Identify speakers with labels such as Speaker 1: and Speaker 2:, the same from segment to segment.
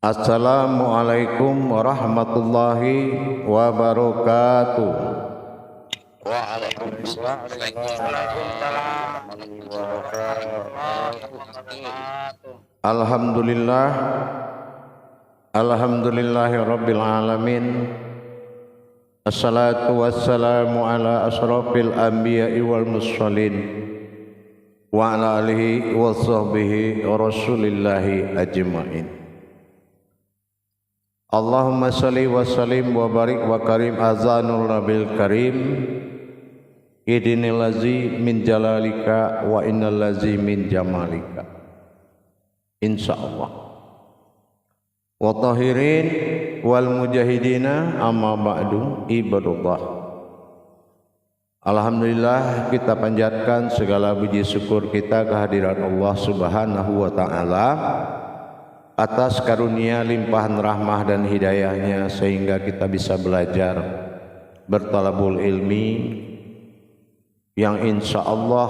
Speaker 1: Assalamualaikum warahmatullahi wabarakatuh.
Speaker 2: Waalaikumsalam.
Speaker 1: Alhamdulillah, alhamdulillahi rabbil alamin. Assalatu wassalamu ala asrafil anbiya'i wal mursalin wa ala alihi wa sahbihi wa rasulillahi ajma'in. Allahumma salli wa sallim wa barik wa karim azanul nabil karim idinil lazi min jalalika wa innal lazi min jamalika insyaallah. Wa tahirin wal mujahidina amma ba'du ibadullah. Alhamdulillah, kita panjatkan segala puji syukur kita kehadiran Allah Subhanahu wa taala atas karunia limpahan rahmah dan hidayahnya sehingga kita bisa belajar bertalabul ilmi yang insya Allah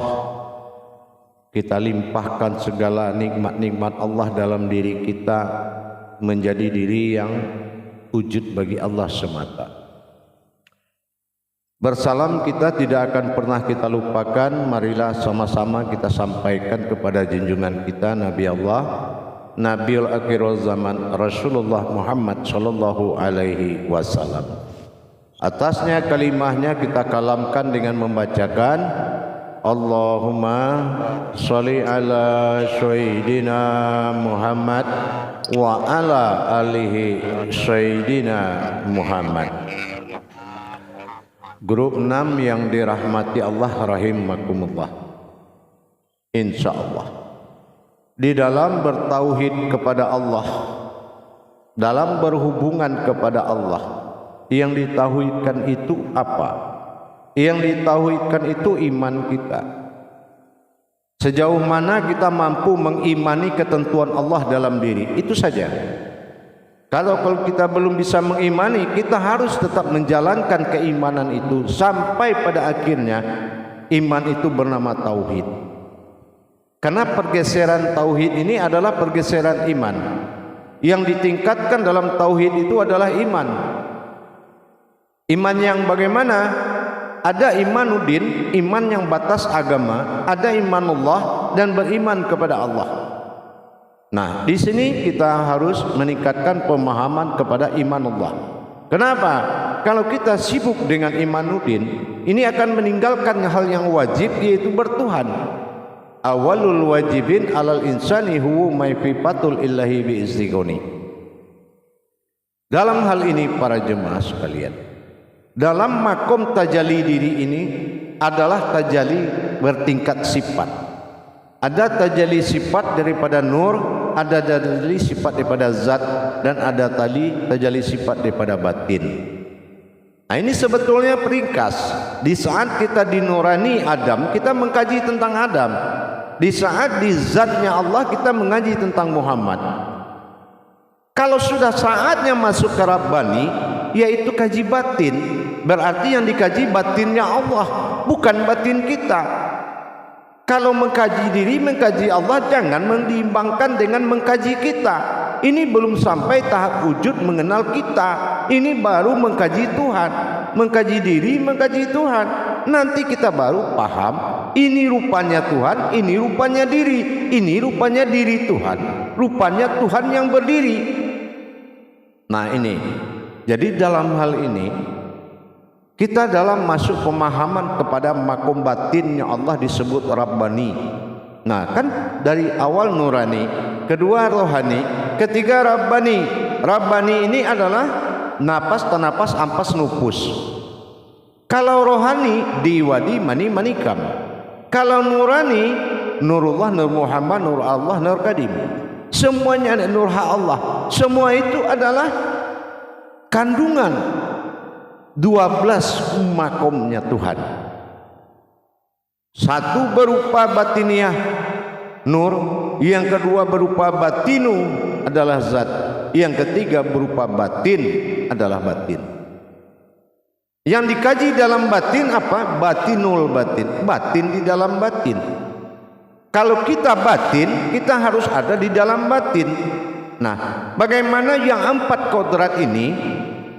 Speaker 1: kita limpahkan segala nikmat-nikmat Allah dalam diri kita menjadi diri yang wujud bagi Allah semata. Bersalam kita tidak akan pernah kita lupakan. Marilah sama-sama kita sampaikan kepada junjungan kita Nabi Allah, Nabiul Akhirul Zaman, Rasulullah Muhammad sallallahu alaihi wasallam. Atasnya kalimahnya kita kalamkan dengan membacakan Allahumma sholli ala sayyidina Muhammad wa ala alihi sayyidina Muhammad. Grup 6 yang dirahmati Allah rahimakumullah. Insyaallah di dalam bertauhid kepada Allah, dalam berhubungan kepada Allah, yang ditauhidkan itu apa? Yang ditauhidkan itu iman kita. Sejauh mana kita mampu mengimani ketentuan Allah dalam diri, itu saja. Kalau kita belum bisa mengimani, kita harus tetap menjalankan keimanan itu sampai pada akhirnya iman itu bernama tauhid. Karena pergeseran tauhid ini adalah pergeseran iman. Yang ditingkatkan dalam tauhid itu adalah iman. Iman yang bagaimana? Ada imanuddin, iman yang batas agama, ada imanullah dan beriman kepada Allah. Nah, di sini kita harus meningkatkan pemahaman kepada imanullah. Kenapa? Kalau kita sibuk dengan imanuddin, ini akan meninggalkan hal yang wajib, yaitu bertuhan. Awalul wajibin alal insani huwa maifipatul illahi biistighoni. Dalam hal ini para jemaah sekalian, dalam makom tajalli diri ini adalah tajalli bertingkat sifat. Ada tajalli sifat daripada nur, ada tajalli sifat daripada zat, dan ada tajalli sifat daripada batin. Nah, ini sebetulnya peringkas. Di saat kita di nurani Adam, kita mengkaji tentang Adam. Di saat di zatnya Allah, kita mengaji tentang Muhammad. Kalau sudah saatnya masuk ke Rabbani, yaitu kaji batin, berarti yang dikaji batinnya Allah, bukan batin kita. Kalau mengkaji diri, mengkaji Allah, jangan mendimbangkan dengan mengkaji kita. Ini belum sampai tahap wujud mengenal kita. Ini baru mengkaji Tuhan, mengkaji diri, mengkaji Tuhan. Nanti kita baru paham, ini rupanya Tuhan, ini rupanya diri, ini rupanya diri Tuhan, rupanya Tuhan yang berdiri. Nah ini, jadi dalam hal ini kita dalam masuk pemahaman kepada makom batinnya Allah disebut Rabbani. Nah kan dari awal nurani, kedua rohani, ketiga Rabbani. Rabbani ini adalah napas, tanapas, ampas, nupus. Kalau rohani diwadi mani manikam. Kalau nurani nurullah, nur Muhammad, nur Allah, nur kadim. Semuanya ada nur Allah. Semua itu adalah kandungan 12 makomnya Tuhan. Satu berupa batiniah nur, yang kedua berupa batinu adalah zat, yang ketiga berupa batin adalah batin. Yang dikaji dalam batin apa? Batinul batin, batin di dalam batin. Kalau kita batin, kita harus ada di dalam batin. Nah, bagaimana yang 4 kodrat ini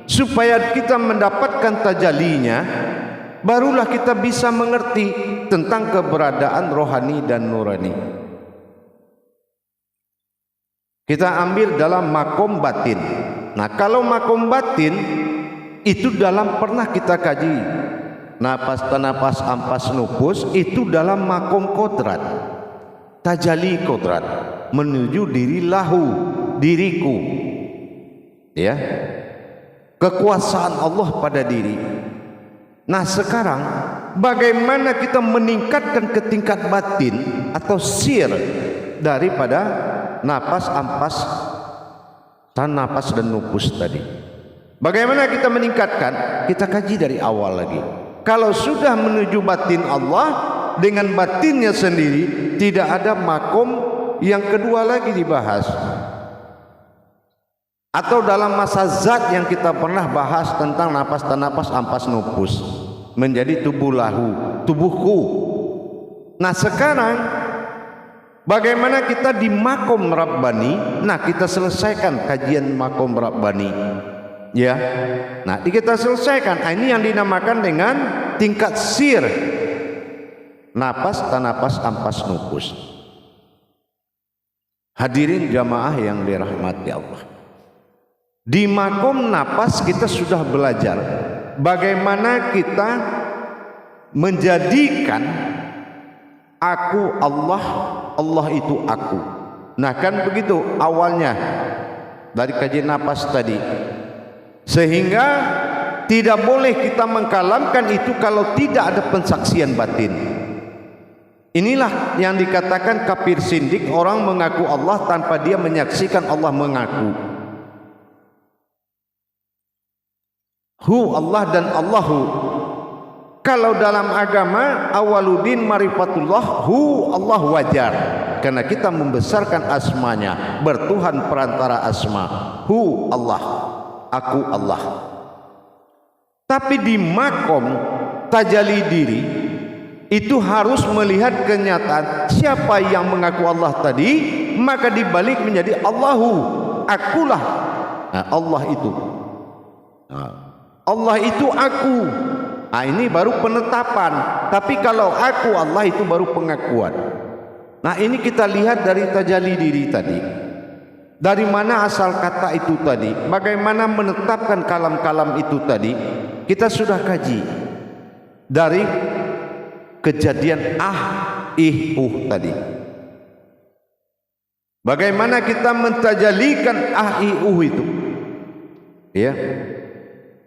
Speaker 1: supaya kita mendapatkan tajallinya, barulah kita bisa mengerti tentang keberadaan rohani dan nurani. Kita ambil dalam makom batin. Nah, kalau makom batin itu dalam pernah kita kaji napas tanapas ampas nupus, itu dalam makom kodrat, tajalli kodrat, menuju diri lahu, diriku, ya, kekuasaan Allah pada diri. Nah, sekarang bagaimana kita meningkatkan ke tingkat batin atau sir daripada napas ampas napas dan nupus tadi? Bagaimana kita meningkatkan? Kita kaji dari awal lagi. Kalau sudah menuju batin Allah dengan batinnya sendiri, tidak ada makom yang kedua lagi dibahas. Atau dalam masa zat yang kita pernah bahas tentang napas dan napas ampas nupus menjadi tubuh lahu, tubuhku. Nah, sekarang bagaimana kita di makom Rabbani? Nah, kita selesaikan kajian makom Rabbani, ya. Nah, kita selesaikan. Ini yang dinamakan dengan tingkat sir, napas tanapas ampas nupus. Hadirin jamaah yang dirahmati Allah, di makom napas kita sudah belajar bagaimana kita menjadikan aku Allah, Allah itu aku. Nah, kan begitu awalnya dari kajian napas tadi. Sehingga tidak boleh kita mengkalamkan itu kalau tidak ada pensaksian batin. Inilah yang dikatakan kafir sindik, orang mengaku Allah tanpa dia menyaksikan Allah mengaku. Hu Allah dan Allahu. Kalau dalam agama awaludin marifatullah, hu Allah wajar, karena kita membesarkan asmanya, bertuhan perantara asma. Hu Allah, aku Allah. Tapi di makom tajalli diri itu harus melihat kenyataan siapa yang mengaku Allah tadi, maka dibalik menjadi Allahu, akulah. Nah, Allah itu, Allah itu aku. Nah, ini baru penetapan. Tapi kalau aku Allah itu baru pengakuan. Nah, ini kita lihat dari tajalli diri tadi. Dari mana asal kata itu tadi? Bagaimana menetapkan kalam-kalam itu tadi? Kita sudah kaji dari kejadian tadi. Bagaimana kita mentajalikan itu? Ya.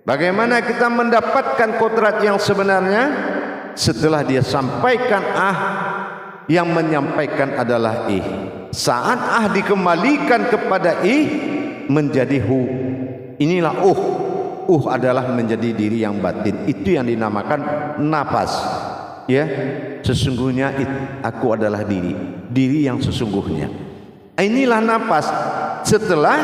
Speaker 1: Bagaimana kita mendapatkan kodrat yang sebenarnya? Setelah dia sampaikan yang menyampaikan adalah saat dikembalikan kepada menjadi hu. Inilah adalah menjadi diri yang batin. Itu yang dinamakan napas. Ya, sesungguhnya aku adalah diri yang sesungguhnya. Inilah napas. Setelah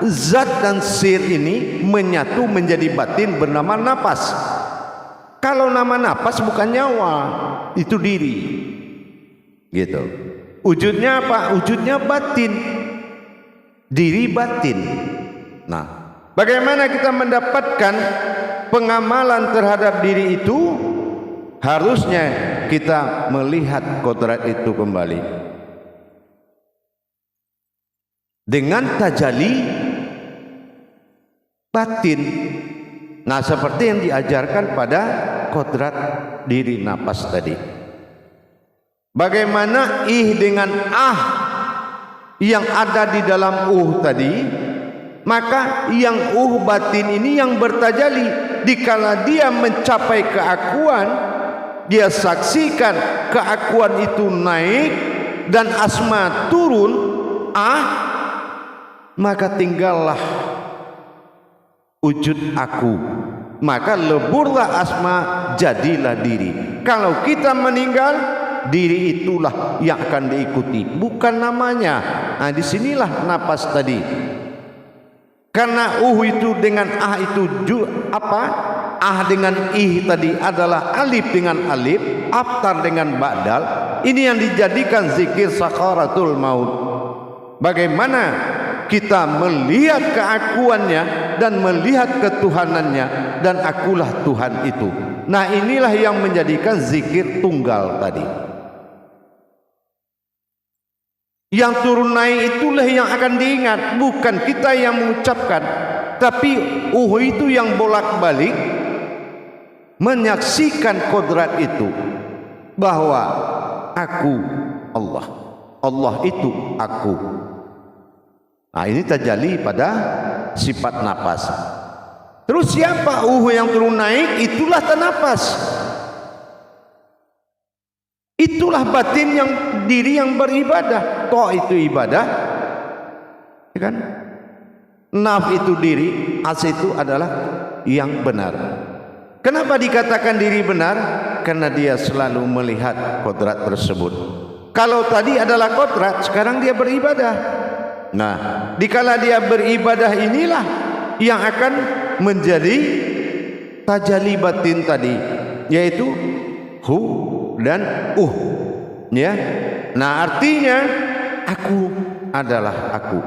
Speaker 1: zat dan sir ini menyatu menjadi batin bernama napas. Kalau nama napas bukan nyawa, itu diri. Gitu. Wujudnya apa? Wujudnya batin. Diri batin. Nah, bagaimana kita mendapatkan pengamalan terhadap diri itu? Harusnya kita melihat kodrat itu kembali dengan tajalli batin. Nah, seperti yang diajarkan pada kodrat diri napas tadi. Bagaimana dengan yang ada di dalam tadi, maka yang batin ini yang bertajalli. Dikala dia mencapai keakuan, dia saksikan keakuan itu naik dan asma turun, maka tinggallah wujud aku, maka leburlah asma, jadilah diri. Kalau kita meninggal, diri itulah yang akan diikuti, bukan namanya. Nah, disinilah napas tadi. Karena itu dengan itu dengan tadi adalah alif dengan alif, aftar dengan ba'dal. Ini yang dijadikan zikir sakaratul maut. Bagaimana kita melihat keakuannya dan melihat ketuhanannya, dan akulah Tuhan itu. Nah, inilah yang menjadikan zikir tunggal tadi. Yang turun naik itulah yang akan diingat, bukan kita yang mengucapkan, tapi itu yang bolak-balik menyaksikan kodrat itu, bahwa aku Allah, Allah itu aku. Nah, ini tajalli pada sifat napas. Terus siapa yang turun naik? Itulah tanapas. Itulah batin yang diri yang beribadah. Toh itu ibadah, ya kan? Naf itu diri, as itu adalah yang benar. Kenapa dikatakan diri benar? Karena dia selalu melihat kodrat tersebut. Kalau tadi adalah kodrat, sekarang dia beribadah. Nah, dikala dia beribadah inilah yang akan menjadi tajalli batin tadi, yaitu hu dan ya. Nah, artinya aku adalah aku,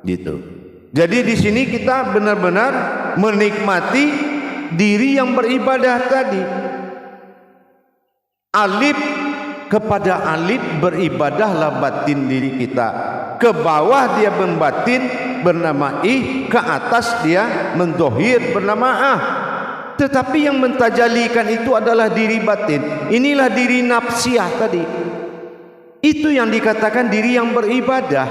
Speaker 1: gitu. Jadi di sini kita benar-benar menikmati diri yang beribadah tadi. Alif kepada alif beribadahlah batin diri kita. Ke bawah dia membatin bernama ih, ke atas dia mendohir bernama ah. Tetapi yang mentajalikan itu adalah diri batin. Inilah diri nafsiyah tadi. Itu yang dikatakan diri yang beribadah,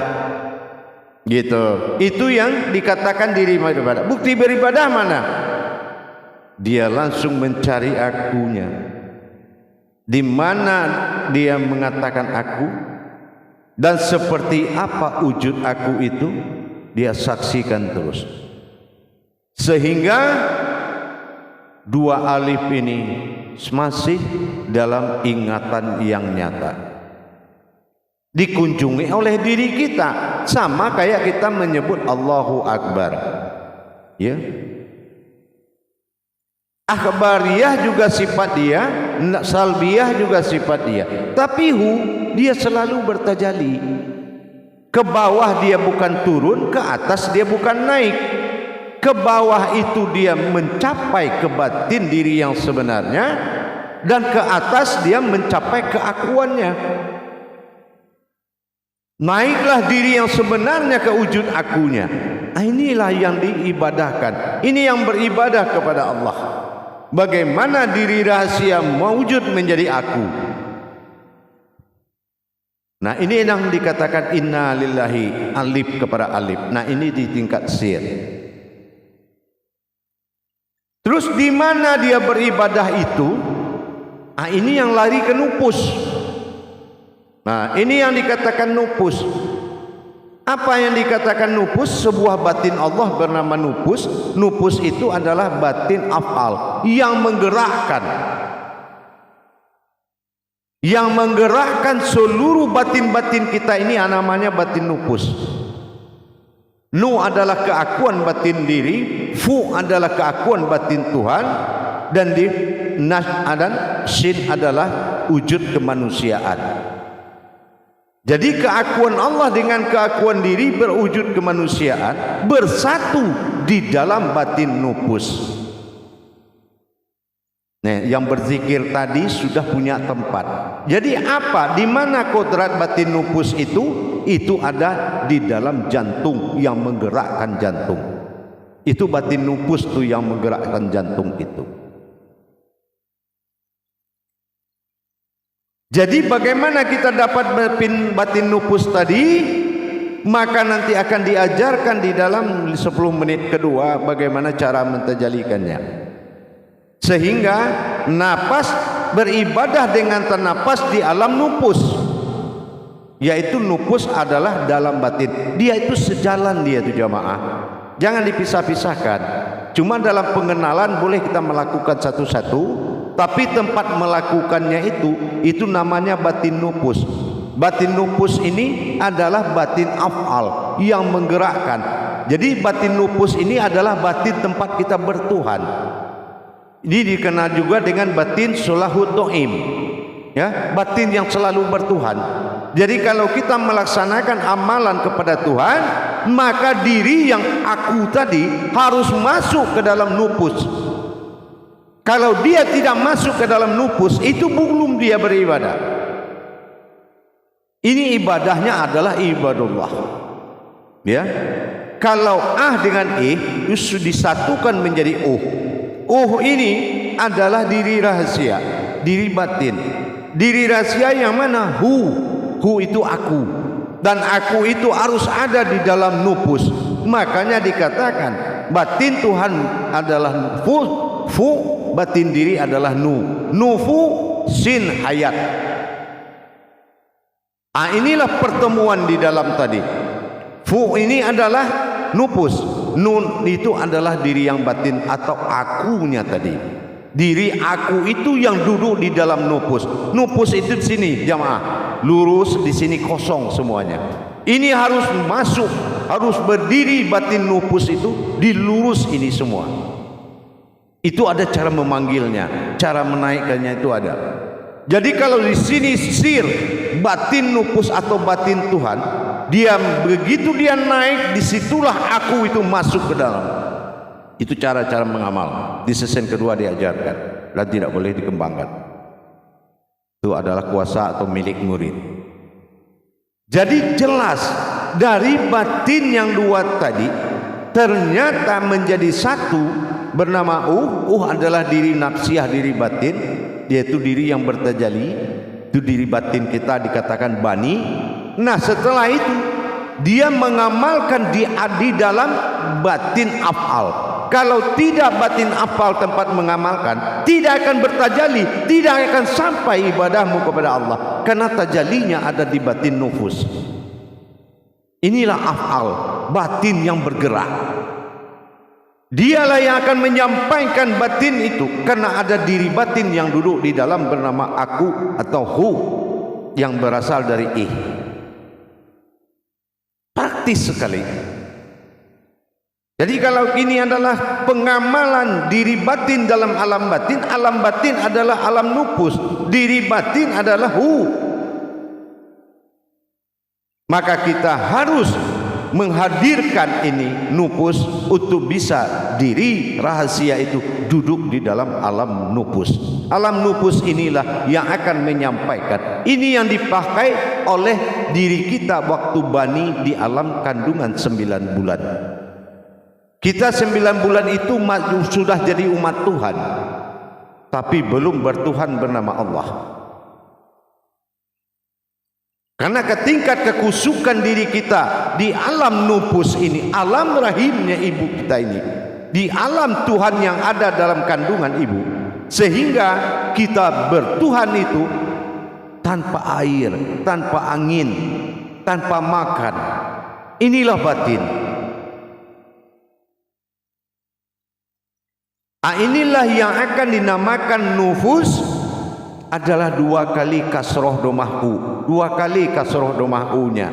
Speaker 1: gitu. Itu yang dikatakan diri beribadah. Bukti beribadah mana? Dia langsung mencari akunya. Di mana dia mengatakan aku, dan seperti apa wujud aku itu dia saksikan terus, sehingga dua alif ini masih dalam ingatan yang nyata, dikunjungi oleh diri kita, sama kayak kita menyebut Allahu Akbar, ya. Akhbariyah juga sifat dia, salbiyah juga sifat dia. Tapi dia selalu bertajalli. Ke bawah dia bukan turun, ke atas dia bukan naik. Ke bawah itu dia mencapai ke batin diri yang sebenarnya, dan ke atas dia mencapai keakuannya. Naiklah diri yang sebenarnya ke wujud akunya. Nah, inilah yang diibadahkan. Ini yang beribadah kepada Allah. Bagaimana diri rahasia mewujud menjadi aku. Nah, ini yang dikatakan inna lillahi, alif kepada alif. Nah, ini di tingkat sir. Terus di mana dia beribadah itu? Nah, ini yang lari ke nupus. Nah, ini yang dikatakan nupus. Apa yang dikatakan nupus? Sebuah batin Allah bernama nupus. Nupus itu adalah batin af'al yang menggerakkan, seluruh batin-batin kita ini namanya batin nupus. Nu adalah keakuan batin diri, fu adalah keakuan batin Tuhan, dan di nas dan shin adalah wujud kemanusiaan. Jadi keakuan Allah dengan keakuan diri berwujud kemanusiaan bersatu di dalam batin nupus. Nah, yang berzikir tadi sudah punya tempat. Jadi apa? Di mana kodrat batin nupus itu? Itu ada di dalam jantung yang menggerakkan jantung. Itu batin nupus tuh yang menggerakkan jantung itu. Jadi bagaimana kita dapat batin nupus tadi? Maka nanti akan diajarkan di dalam 10 menit kedua bagaimana cara mentajalikannya. Sehingga napas beribadah dengan ternapas di alam nupus. Yaitu nupus adalah dalam batin. Dia itu sejalan, dia itu jamaah. Jangan dipisah-pisahkan. Cuma dalam pengenalan boleh kita melakukan satu-satu. Tapi tempat melakukannya itu namanya batin nupus. Batin nupus ini adalah batin af'al yang menggerakkan. Jadi batin nupus ini adalah batin tempat kita bertuhan. Ini dikenal juga dengan batin sulahud do'im, ya, batin yang selalu bertuhan. Jadi kalau kita melaksanakan amalan kepada Tuhan, maka diri yang aku tadi harus masuk ke dalam nufus. Kalau dia tidak masuk ke dalam nufus, itu belum dia beribadah. Ini ibadahnya adalah ibadullah. Ya. Kalau dengan itu disatukan menjadi ini adalah diri rahasia, diri batin. Diri rahasia yang mana? Hu itu aku, dan aku itu harus ada di dalam nufus. Makanya dikatakan batin Tuhan adalah fu, batin diri adalah nufu sin hayat. Inilah pertemuan di dalam tadi. Fu ini adalah nufus, nun itu adalah diri yang batin atau akunya tadi. Diri aku itu yang duduk di dalam nufus. Nufus itu di sini jamaah, lurus, di sini kosong semuanya. Ini harus masuk, harus berdiri batin nufus itu dilurus ini semua. Itu ada cara memanggilnya, cara menaikkannya itu ada. Jadi kalau di sini sir batin nufus atau batin Tuhan, dia begitu dia naik, disitulah aku itu masuk ke dalam. Itu cara-cara mengamal. Di sesen kedua diajarkan dan tidak boleh dikembangkan. Itu adalah kuasa atau milik murid. Jadi jelas dari batin yang dua tadi ternyata menjadi satu bernama adalah diri nafsiyah, diri batin, yaitu diri yang bertajali. Itu diri batin kita dikatakan bani. Nah setelah itu dia mengamalkan di dalam batin af'al. Kalau tidak batin af'al tempat mengamalkan, tidak akan bertajali, tidak akan sampai ibadahmu kepada Allah, karena tajalinya ada di batin nufus. Inilah af'al, batin yang bergerak. Dialah yang akan menyampaikan batin itu, karena ada diri batin yang duduk di dalam bernama aku atau hu yang berasal dari praktis sekali. Jadi kalau ini adalah pengamalan diri batin dalam alam batin adalah alam nufus, diri batin adalah hu. Maka kita harus menghadirkan ini nufus untuk bisa diri rahasia itu duduk di dalam alam nufus. Alam nufus inilah yang akan menyampaikan. Ini yang dipakai oleh diri kita waktu bani di alam kandungan 9 bulan. Kita 9 bulan itu sudah jadi umat Tuhan, tapi belum bertuhan bernama Allah. Karena ketingkat kekusukan diri kita di alam nufus ini, alam rahimnya ibu kita ini, di alam Tuhan yang ada dalam kandungan ibu, sehingga kita bertuhan itu tanpa air, tanpa angin, tanpa makan. Inilah batin. Inilah yang akan dinamakan nufus, adalah 2 kali kasroh domahku, 2 kali kasroh domahku-nya.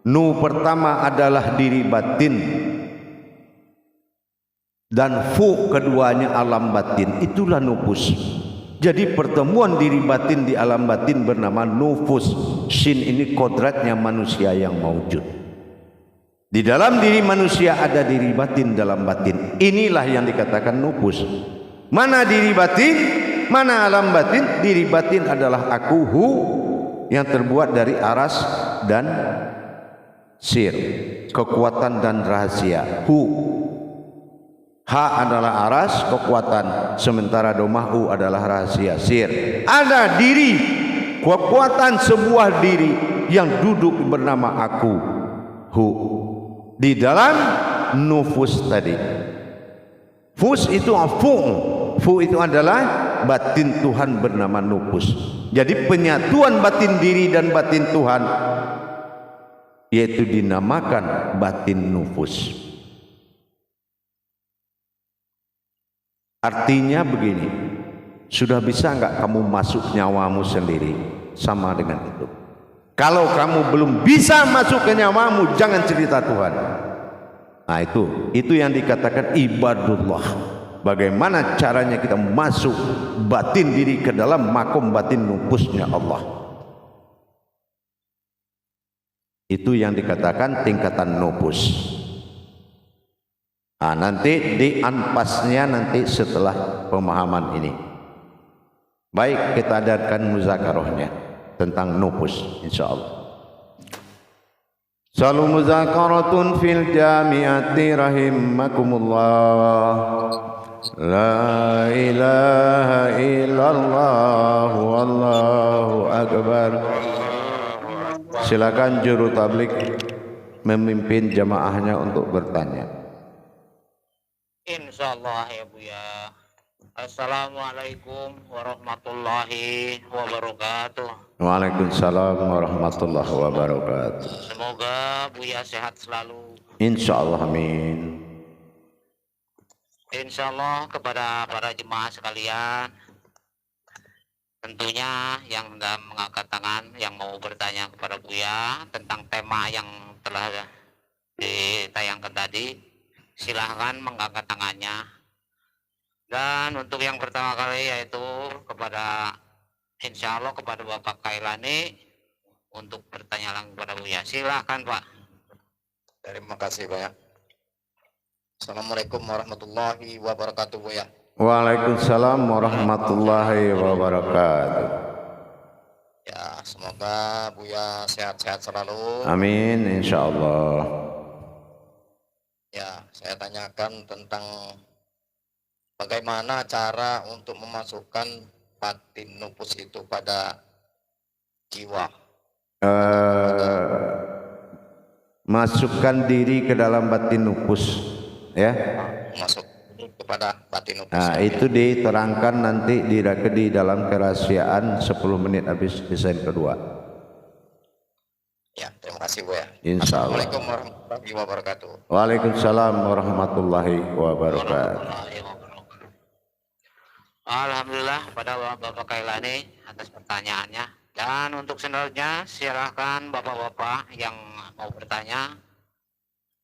Speaker 1: Nu pertama adalah diri batin, dan fu keduanya alam batin. Itulah nufus. Jadi pertemuan diri batin di alam batin bernama nufus. Shin ini kodratnya manusia yang maujud. Di dalam diri manusia ada diri batin dalam batin. Inilah yang dikatakan nufus. Mana diri batin? Mana alam batin? Diri batin adalah aku hu yang terbuat dari aras dan sir, kekuatan dan rahasia. Hu. Ha adalah aras, kekuatan, sementara domahu adalah rahasia, sir. Ada diri, kekuatan sebuah diri yang duduk bernama aku hu di dalam nufus tadi. Fus itu fu itu adalah batin Tuhan bernama nufus. Jadi penyatuan batin diri dan batin Tuhan yaitu dinamakan batin nufus. Artinya begini, sudah bisa enggak kamu masuk nyawamu sendiri? Sama dengan itu. Kalau kamu belum bisa masuk ke nyawamu, jangan cerita Tuhan. Nah itu yang dikatakan ibadullah. Bagaimana caranya kita masuk batin diri ke dalam makom batin nufusnya Allah. Itu yang dikatakan tingkatan nupus. Nah, nanti di anpasnya nanti setelah pemahaman ini. Baik, kita adakan muzakarahnya tentang nupus insyaallah. Salu muzakaratun fil jami'ati rahimakumullah. La ilaha illallah wallahu akbar. Silakan juru tablik memimpin jamaahnya untuk bertanya.
Speaker 2: Insyaallah ya Buya. Assalamualaikum warahmatullahi wabarakatuh.
Speaker 1: Waalaikumsalam warahmatullahi wabarakatuh.
Speaker 2: Semoga Buya sehat selalu.
Speaker 1: Insyaallah amin.
Speaker 2: Insyaallah kepada para jemaah sekalian, tentunya yang hendak mengangkat tangan yang mau bertanya kepada Buya tentang tema yang telah ditayangkan tadi, silahkan mengangkat tangannya. Dan untuk yang pertama kali yaitu kepada insya Allah kepada Bapak Kailani untuk bertanya langsung kepada Buya. Silahkan Pak.
Speaker 3: Terima kasih Buya. Assalamualaikum warahmatullahi wabarakatuh Buya.
Speaker 1: Waalaikumsalam warahmatullahi wabarakatuh.
Speaker 3: Ya, semoga Buya sehat-sehat selalu.
Speaker 1: Amin insyaallah.
Speaker 3: Ya, saya tanyakan tentang bagaimana cara untuk memasukkan batin nupus itu pada jiwa.
Speaker 1: Masukkan diri ke dalam batin nupus, ya.
Speaker 3: Masuk kepada batin nupus.
Speaker 1: Nah, itu diterangkan nanti di dalam kerahasiaan 10 menit habis desain kedua.
Speaker 3: Ya, terima kasih Buya.
Speaker 1: Insyaallah.
Speaker 3: Assalamualaikum warahmatullahi wabarakatuh.
Speaker 1: Waalaikumsalam warahmatullahi wabarakatuh.
Speaker 2: Alhamdulillah pada Bapak Kailani atas pertanyaannya. Dan untuk selanjutnya silahkan bapak-bapak yang mau bertanya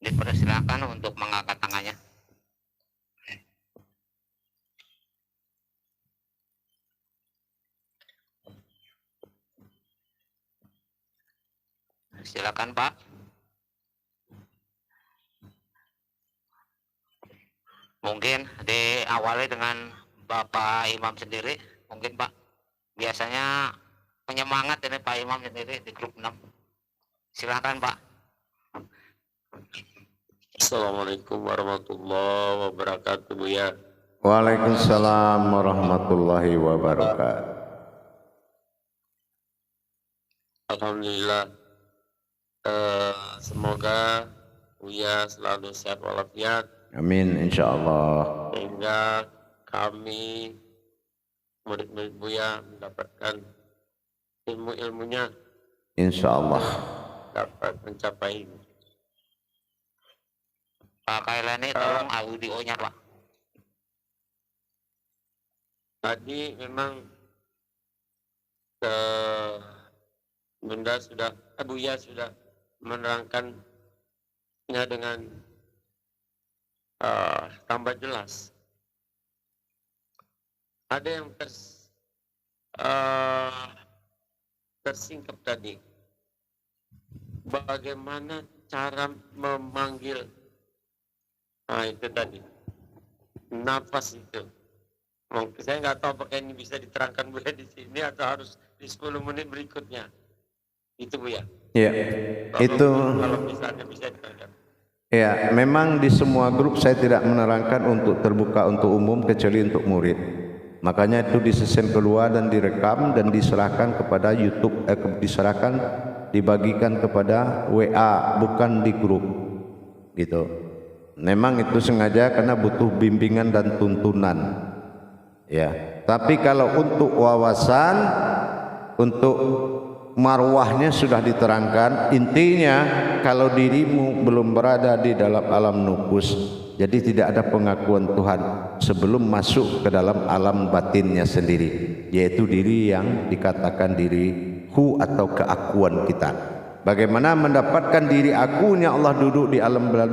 Speaker 2: dipersilakan untuk mengangkat tangannya. Silakan Pak. Mungkin diawali dengan Bapak Imam sendiri, mungkin Pak. Biasanya penyemangat ini Pak Imam sendiri di grup 6. Silakan Pak.
Speaker 4: Assalamualaikum warahmatullahi wabarakatuh Buya.
Speaker 1: Waalaikumsalam warahmatullahi wabarakatuh.
Speaker 4: Alhamdulillah. Semoga Buya selalu sehat walafiat.
Speaker 1: Amin insyaallah.
Speaker 4: Sehingga kami murid-murid Buya mendapatkan ilmu-ilmunya,
Speaker 1: Insyaallah.
Speaker 4: dapat mencapai.
Speaker 2: Pak Kailani tolong audionya Pak.
Speaker 4: Tadi memang Bunda sudah, Buya sudah menerangkannya dengan tambah jelas. Ada yang tersingkap tadi. Bagaimana cara memanggil? Nah itu tadi. Nafas itu. Mungkin saya nggak tahu apakah ini bisa diterangkan Buya di sini atau harus di 10 menit berikutnya. Itu Buya.
Speaker 1: Ya, itu.
Speaker 4: Kalau misalnya bisa diterangkan.
Speaker 1: Ya, memang di semua grup saya tidak menerangkan untuk terbuka untuk umum kecuali untuk murid. Makanya itu di sesi kedua dan direkam dan diserahkan kepada YouTube, dibagikan kepada WA, bukan di grup. Gitu. Memang itu sengaja karena butuh bimbingan dan tuntunan. Ya, tapi kalau untuk wawasan, untuk marwahnya sudah diterangkan. Intinya kalau dirimu belum berada di dalam alam nufus, jadi tidak ada pengakuan Tuhan sebelum masuk ke dalam alam batinnya sendiri, yaitu diri yang dikatakan diri hu atau keakuan kita. Bagaimana mendapatkan diri akunya Allah duduk di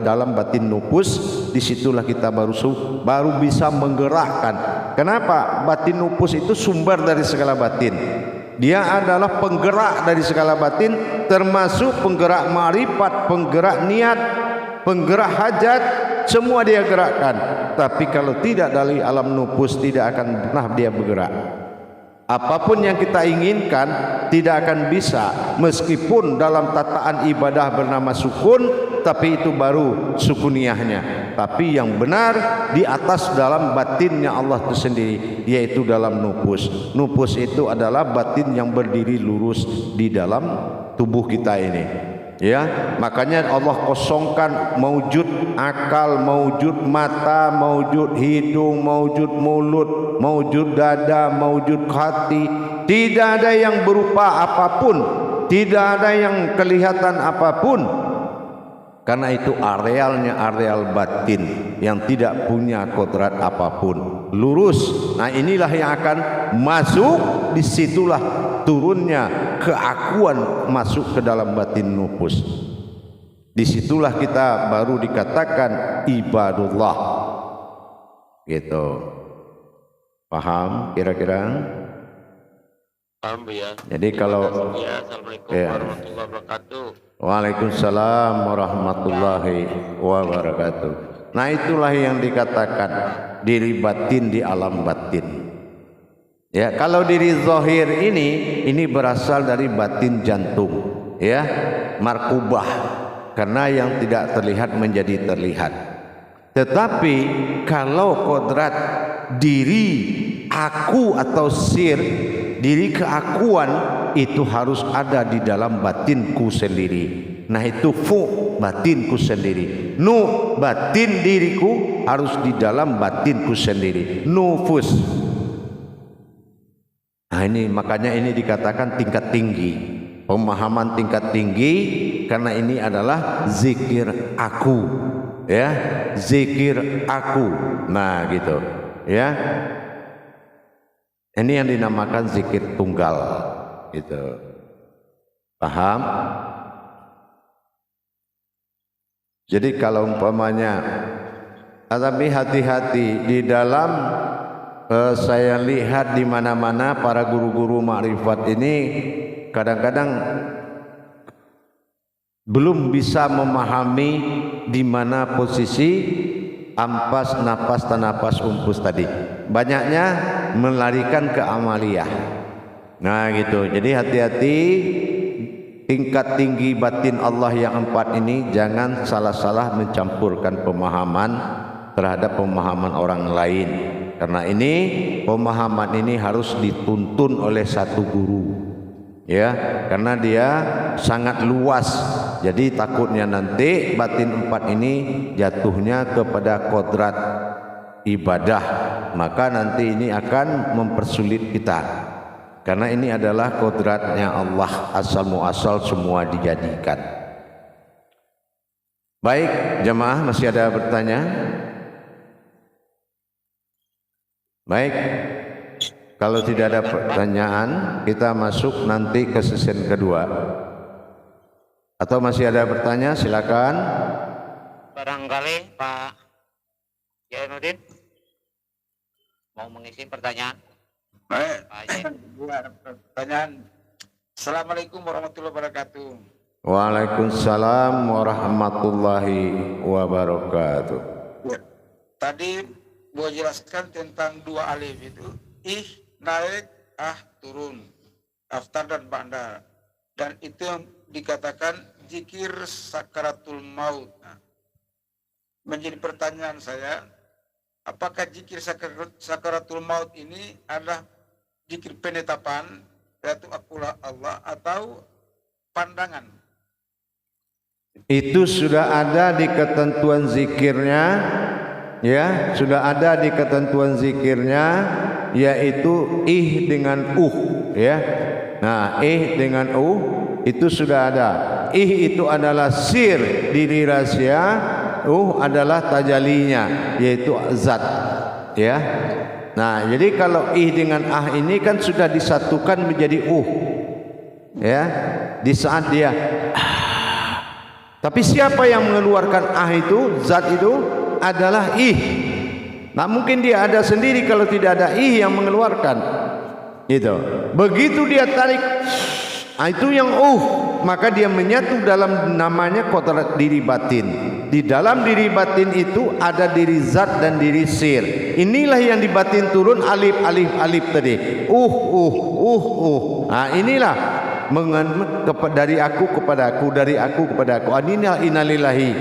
Speaker 1: dalam batin nufus, disitulah kita baru bisa menggerakkan. Kenapa? Batin nufus itu sumber dari segala batin. Dia adalah penggerak dari segala batin, termasuk penggerak ma'rifat, penggerak niat, penggerak hajat, semua dia gerakkan. Tapi kalau tidak dari alam nufus, tidak akan pernah dia bergerak. Apapun yang kita inginkan tidak akan bisa, meskipun dalam tataan ibadah bernama sukun, tapi itu baru sukuniahnya. Tapi yang benar di atas dalam batinnya Allah itu sendiri, yaitu dalam nufus. Nufus itu adalah batin yang berdiri lurus di dalam tubuh kita ini. Ya, makanya Allah kosongkan maujud akal, maujud mata, maujud hidung, maujud mulut, maujud dada, maujud hati. Tidak ada yang berupa apapun, tidak ada yang kelihatan apapun. Karena itu arealnya areal batin yang tidak punya kodrat apapun, lurus. Nah, inilah yang akan masuk, disitulah turunnya keakuan masuk ke dalam batin nufus. Disitulah kita baru dikatakan ibadullah. Gitu. Paham kira-kira?
Speaker 4: Paham ya.
Speaker 1: Jadi kalau
Speaker 4: Ya, Assalamualaikum
Speaker 1: ya.
Speaker 4: warahmatullahi wabarakatuh.
Speaker 1: Waalaikumsalam warahmatullahi wabarakatuh. Nah, itulah yang dikatakan diri batin di alam batin. Ya, kalau diri zahir ini berasal dari batin jantung, ya, markubah, karena yang tidak terlihat menjadi terlihat. Tetapi kalau kodrat diri aku atau sir, diri keakuan itu harus ada di dalam batinku sendiri. Nah, itu fu, batinku sendiri. Nu, batin diriku harus di dalam batinku sendiri. Nufus. Nah, ini makanya ini dikatakan tingkat tinggi, pemahaman tingkat tinggi, karena ini adalah zikir aku, ya, zikir aku. Nah, gitu, ya. Ini yang dinamakan zikir tunggal, gitu. Paham? Jadi kalau umpamanya, tapi hati-hati di dalam saya lihat di mana-mana para guru-guru makrifat ini kadang-kadang belum bisa memahami di mana posisi ampas, napas, tanapas, umpus tadi. Banyaknya melarikan ke amaliyah. Nah, gitu. Jadi hati-hati, tingkat tinggi batin Allah yang 4 ini jangan salah-salah mencampurkan pemahaman terhadap pemahaman orang lain. Karena ini pemahaman ini harus dituntun oleh satu guru, ya, karena dia sangat luas. Jadi takutnya nanti batin 4 ini jatuhnya kepada kodrat ibadah, maka nanti ini akan mempersulit kita. Karena ini adalah kodratnya Allah, asal muasal semua dijadikan. Baik, jemaah, masih ada bertanya? Baik, kalau tidak ada pertanyaan, kita masuk nanti ke sesi kedua. Atau masih ada pertanyaan? Silakan.
Speaker 2: Barangkali Pak Jainuddin mau mengisi pertanyaan.
Speaker 5: Baik,
Speaker 2: Pak Jain.
Speaker 5: buat pertanyaan. Assalamualaikum warahmatullahi wabarakatuh.
Speaker 1: Waalaikumsalam warahmatullahi wabarakatuh.
Speaker 5: Ya, tadi Buat jelaskan tentang 2 alif itu, ih naik, ah turun, aftar dan ba'da, dan itu yang dikatakan zikir sakaratul maut. Nah, menjadi pertanyaan saya, apakah zikir sakaratul maut ini adalah zikir penetapan, yaitu akulah Allah, atau pandangan?
Speaker 1: Itu sudah ada di ketentuan zikirnya, ya, sudah ada di ketentuan zikirnya, yaitu ih dengan ya. Nah, ih dengan itu sudah ada. Ih itu adalah sir, diri rahasia, adalah tajalinya, yaitu zat, ya. Nah, jadi kalau ih dengan ini kan sudah disatukan menjadi ya, di saat dia tapi siapa yang mengeluarkan itu, zat itu adalah ih. Nah, mungkin dia ada sendiri kalau tidak ada ih yang mengeluarkan. Itu. Begitu dia tarik, itu yang maka dia menyatu dalam namanya kodrat diri batin. Di dalam diri batin itu ada diri zat dan diri sir. Inilah yang di batin turun alif alif alif tadi. Nah inilah dari aku kepada aku, dari aku kepada aku. Inilah innalillahi.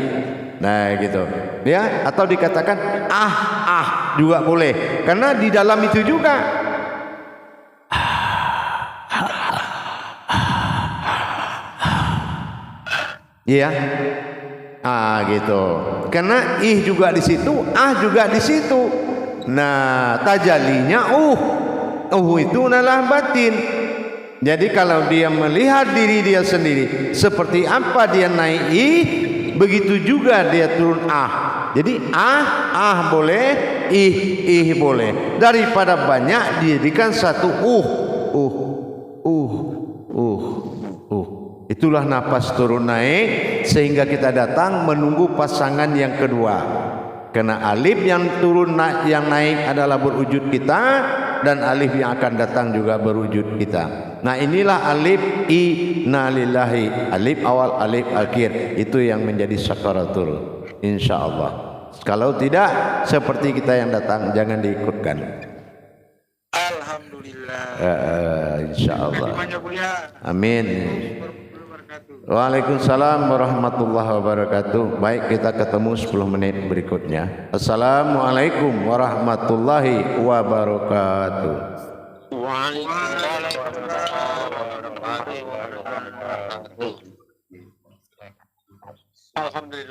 Speaker 1: Nah gitu. Ya, atau dikatakan juga boleh. Karena di dalam itu juga iya, gitu. Karena juga di situ, juga di situ. Nah, tajalinya itu adalah batin. Jadi kalau dia melihat diri dia sendiri, seperti apa dia naik begitu juga dia turun Jadi boleh, boleh. Daripada banyak dijadikan satu Itulah nafas turun naik sehingga kita datang menunggu pasangan yang kedua. Karena alif yang turun yang naik adalah berwujud kita dan alif yang akan datang juga berwujud kita. Nah inilah alif innalillahi, alif awal alif akhir, itu yang menjadi sakaratul insyaallah. Kalau tidak seperti kita yang datang jangan diikutkan.
Speaker 5: Alhamdulillah.
Speaker 1: Insyaallah.
Speaker 5: Buya.
Speaker 1: Amin. Waalaikumsalam warahmatullahi wabarakatuh. Baik, kita ketemu 10 menit berikutnya. Assalamualaikum warahmatullahi wabarakatuh.
Speaker 4: Waalaikumsalam warahmatullahi wabarakatuh. Alhamdulillah.